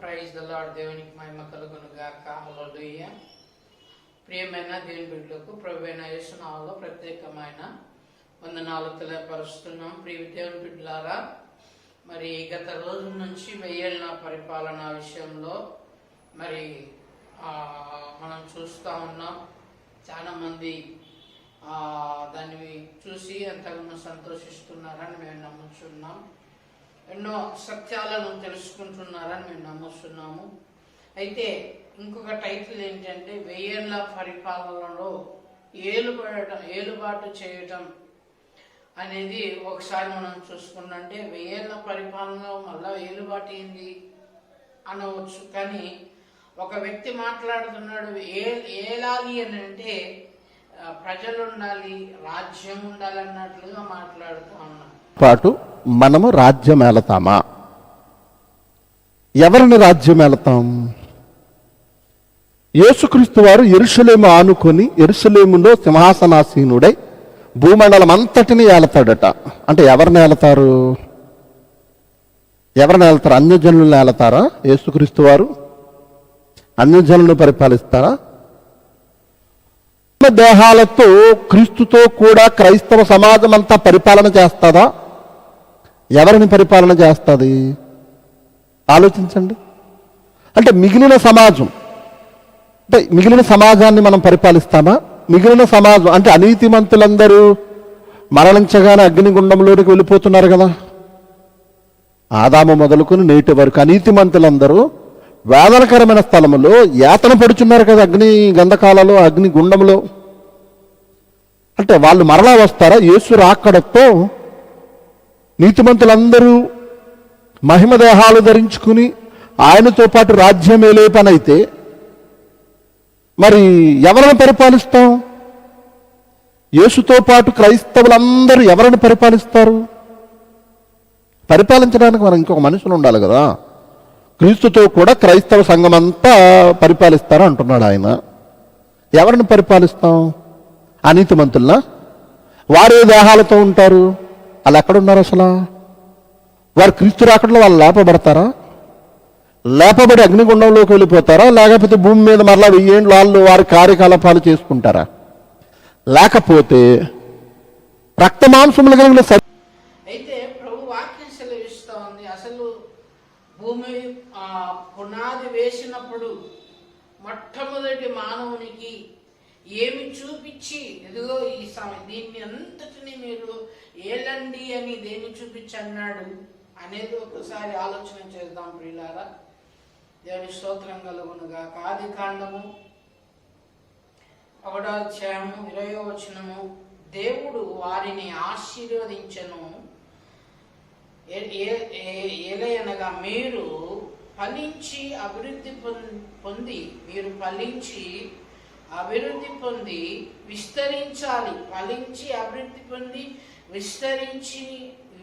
Praise the lord. దేవునికి మహిమ కలుగును గాక. హల్లెలూయా. ప్రియమైన దేవుని బిడ్డలకు ప్రభువైన యేసు నామములో ప్రత్యేకమైన వందనాలు తెలియపరుస్తున్నాం. ప్రియ దేవుని బిడ్డలారా, మరి గత రోజు నుంచి 1000 ఏళ్ల పరిపాలన విషయంలో మరి మనం చూస్తూ ఉన్నాం. చాలామంది దాన్ని చూసి ఎంతగానో సంతోషిస్తున్నారని మేము నమ్ముతున్నాం. ఎన్నో సత్యాలను తెలుసుకుంటున్నారని మేము నమ్ముతున్నాము. అయితే ఇంకొక టైటిల్ ఏంటంటే 1000 ఏళ్ల పరిపాలనలో ఏలుబాటు చేయటం అనేది ఒకసారి మనం చూసుకున్నంటే 1000 ఏళ్ల పరిపాలనలో మళ్ళా ఏలుబాటు ఏంది అనవచ్చు. కానీ ఒక వ్యక్తి మాట్లాడుతున్నాడు, ఏలాలి అని అంటే ప్రజలు ఉండాలి, రాజ్యం ఉండాలి అన్నట్లుగా మాట్లాడుతూ ఉన్నాడు. పాటు మనము రాజ్యం ఏలతామా? ఎవరిని రాజ్యం ఏలతాం? యేసుక్రీస్తు వారు యెరూషలేము ఆనుకొని యెరూషలేములో సింహాసనాసీనుడై భూమండలం అంతటిని ఏలతాడట. అంటే ఎవరిని ఏలతారు? ఎవరిని ఏలతారు? అన్యజనులను ఏలతారా? యేసుక్రీస్తు వారు అన్యజనులను పరిపాలిస్తారా? దేహాలతో క్రీస్తుతో కూడా క్రైస్తవ సమాజం అంతా పరిపాలన చేస్తుందా? ఎవరిని పరిపాలన చేస్తుంది? ఆలోచించండి. అంటే మిగిలిన సమాజాన్ని మనం పరిపాలిస్తామా? మిగిలిన సమాజం అంటే అనీతిమంతులందరూ మరణించగానే అగ్నిగుండంలోనికి వెళ్ళిపోతున్నారు కదా. ఆదాము మొదలుకొని నేటి వరకు అనీతిమంతులందరూ వేదనకరమైన స్థలములో యాతన పడుచున్నారు కదా, అగ్ని గంధకాలలో, అగ్ని గుండంలో. అంటే వాళ్ళు మరలా వస్తారా? యేసు రాకడతో నీతిమంతులందరూ మహిమ దేహాలు ధరించుకుని ఆయనతో పాటు రాజ్యం ఏలే పని అయితే మరి ఎవరిని పరిపాలిస్తాం? యేసుతో పాటు క్రైస్తవులందరూ ఎవరిని పరిపాలిస్తారు? పరిపాలించడానికి మనం ఇంకొక మనుషులు ఉండాలి కదా. క్రీస్తుతో కూడా క్రైస్తవ సంఘం అంతా పరిపాలిస్తారు అంటున్నాడు ఆయన. ఎవరిని పరిపాలిస్తాం? అనీతిమంతుల్లా? వారే దేహాలతో ఉంటారు. వాళ్ళు ఎక్కడున్నారు అసలు? వారు క్రీస్తు రాకడలో వాళ్ళు లేపబడతారా? లేపబడి అగ్నిగుండంలోకి వెళ్ళిపోతారా? లేకపోతే భూమి మీద మరలా 1000 ఏళ్ళు వాళ్ళు వారి కార్యకలాపాలు చేసుకుంటారా? లేకపోతే రక్త మాంసములు కలిగిన అయితే ప్రభు వాక్యం సెలవిస్తూ ఉంది. అసలు భూమి పునాది వేసినప్పుడు మొట్టమొదటి మానవునికి ఏమి చూపించి, ఇదిగో దీన్ని అంతటిని మీరు ఏలండి అని దేన్ని చూపించి అన్నాడు అనేది ఒకసారి ఆలోచన చేద్దాం ప్రియులారా. దేవుని స్తోత్రం కలుగునుగా. ఆది కాండము 1వ అధ్యాయము 20వ వచనము, దేవుడు వారిని ఆశీర్వదించెను, ఏలయనగా మీరు ఫలించి అభివృద్ధి పొంది విస్తరించాలి. ఫలించి అభివృద్ధి పొంది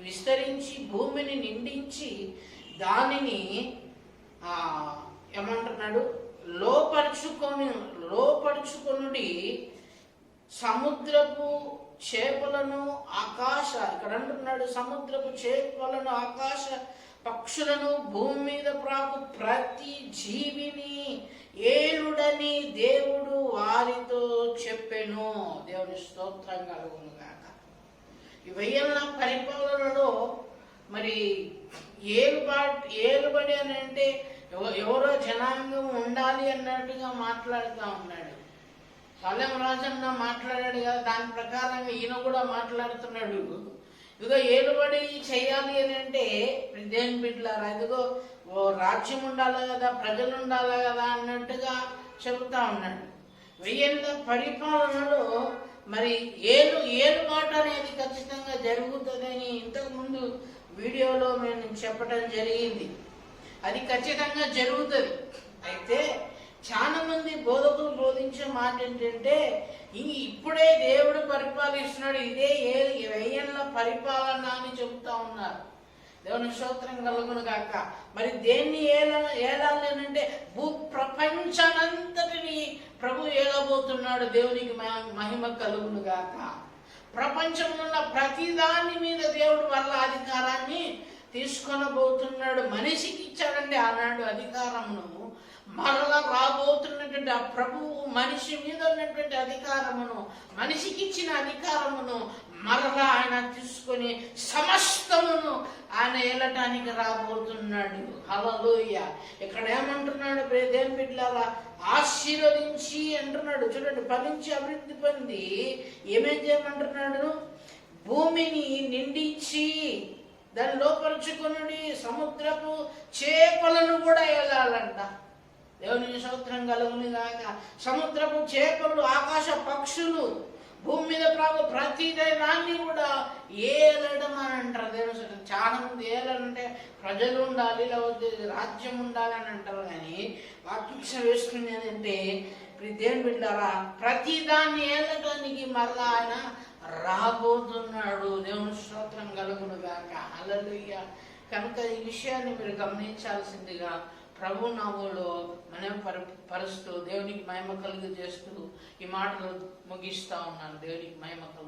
విస్తరించి భూమిని నిండించి దానిని ఏమంటున్నాడు? లోపరుచుకొనుడి, సముద్రపు చేపలను ఇక్కడ అంటున్నాడు, సముద్రపు చేపలను, ఆకాశ పక్షులను, భూమి మీద ప్రాకు ప్రతి జీవిని ఏలుడని దేవుడు వారితో చెప్పెను. దేవుని స్తోత్రం కలుగును గాక. ఈ 1000 ఏళ్ల పరిపాలనలో మరి ఏలుబడి అని అంటే ఎవరో జనాంగం ఉండాలి అన్నట్టుగా మాట్లాడుతూ ఉన్నాడు. సలెం రాజన్న మాట్లాడాడు కదా, దాని ప్రకారంగా ఈయన కూడా మాట్లాడుతున్నాడు. ఇదిగో ఏలుబడి చేయాలి అని అంటే దేవుని బిడ్డలారా, ఇదిగో రాజ్యం ఉండాలి కదా, ప్రజలు ఉండాలి కదా అన్నట్టుగా చెబుతా ఉన్నాడు. 1000 ఏళ్ల పరిపాలనలో మరి ఏలుబాటు అనేది ఖచ్చితంగా జరుగుతుందని ఇంతకుముందు వీడియోలో నేను చెప్పడం జరిగింది. అది ఖచ్చితంగా జరుగుతుంది. అయితే చాలా మంది బోధకులు బోధించే మాట ఏంటంటే, ఇప్పుడే దేవుడు పరిపాలిస్తున్నాడు, ఇదే 1000 ఏళ్ల పరిపాలన అని చెబుతా ఉన్నారు. దేవుని స్తోత్రం కలుగును గాక. మరి దేన్ని ఏలాలి అంటే భూ ప్రపంచానంతటిని ప్రభు ఏలబోతున్నాడు. దేవునికి మహిమ కలుగును గాక. ప్రపంచంలో ఉన్న ప్రతి దాని మీద దేవుడు వల్ల అధికారాన్ని తీసుకొనబోతున్నాడు. మనిషికి ఇచ్చాడండి ఆనాడు అధికారమును. మరలా రాబోతున్నటువంటి ఆ ప్రభువు మనిషి మీద ఉన్నటువంటి అధికారమును, మనిషికి ఇచ్చిన అధికారమును మరలా ఆయన తీసుకొని సమస్తమును ఆయన ఏలటానికి రాబోతున్నాడు. హల్లెలూయా. ఇక్కడ ఏమంటున్నాడు దేవుని బిడ్డలారా? ఆశీర్వదించి అంటున్నాడు. చూడండి, ఫలించి అభివృద్ధి పొంది ఏమేం చేయమంటున్నాడు? భూమిని నిండించి దాన్ని లోపరుచుకుని సముద్రపు చేపలను కూడా ఏలాలంట. దేవునికి స్తోత్రం కలుగును గాక. సముద్రపు చేపలు, ఆకాశ పక్షులు, భూమి మీద ప్రతి దాన్ని కూడా ఏలడం అని అంటారు. దేవుని చాలా మంది ఏలంటే ప్రజలు ఉండాలి, లేకపోతే రాజ్యం ఉండాలి అని అంటారు. కానీ వాక్యం వేసుకుని ఏంటంటే, దేవుని బిడ్డారా, ప్రతి దాన్ని ఏలటానికి మరలా ఆయన రాబోతున్నాడు. దేవుని స్తోత్రం కలుగును గాక. హల్లెలూయా. కనుక ఈ విషయాన్ని మీరు గమనించాల్సిందిగా ప్రభు నామములో మనం పరుస్తూ దేవునికి మహిమ కలుగు చేస్తూ ఈ మాటలు ముగిస్తా ఉన్నాను. దేవునికి మహిమ కలుగు.